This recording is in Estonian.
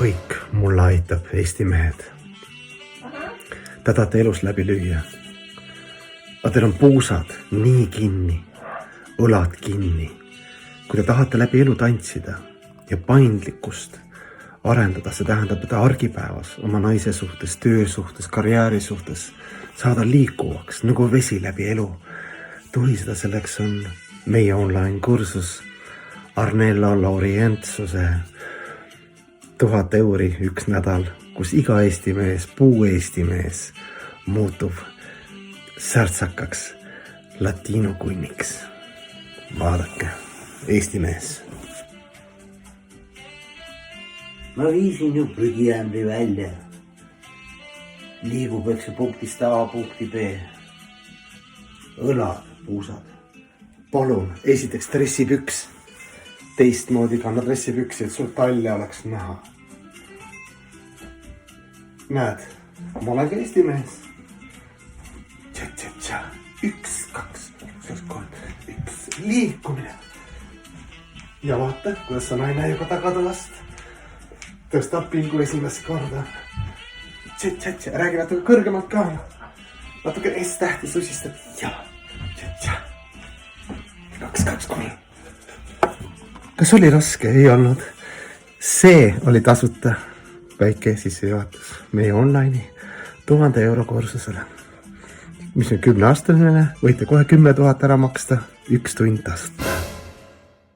kõik mulle aitab, Eesti mehed. Te tahate elus läbi lüüa. Aga teil on puusad nii kinni, õlad kinni. Kui te tahate läbi elu tantsida ja paindlikkust arendada, see tähendab, et argipäevas oma naise suhtes, töö suhtes, karjääri suhtes saada liikuvaks nagu vesi läbi elu. Tuhiseda selleks on meie online kursus Arnello Laurientsuse 1000 euri üks nädal, kus iga Eesti mees, puu Eesti mees muutub särtsakaks latiino kunniks. Vaadake, Eesti mees. Ma viisin ju prügiämbri välja. Liigub eks punktist A punkti B. Õlad, puusad. Palun, esiteks dressipüks. Teistmoodi kanna dressipüksi, et sul talle oleks näha. Näed, ma olen ka Eesti mees. Tša-tša-tša. 1, 2, 3, 1. Liikumine. Ja vaata, kuidas sa naine juba tagatulast. Tõstab pilgu esimest korda. Tša-tša-tša. Räägi natuke kõrgemalt ka. Natuke S-tähti susistad. Ja. Tša-tša. 2, 2, 3. Kas oli raske? Ei olnud. See oli tasuta väike sissejuhatus meie online'i 1000 euro kursusele. Mis on 10-aastaline, võite kohe 10 000 ära maksta, 1 tund tasuta.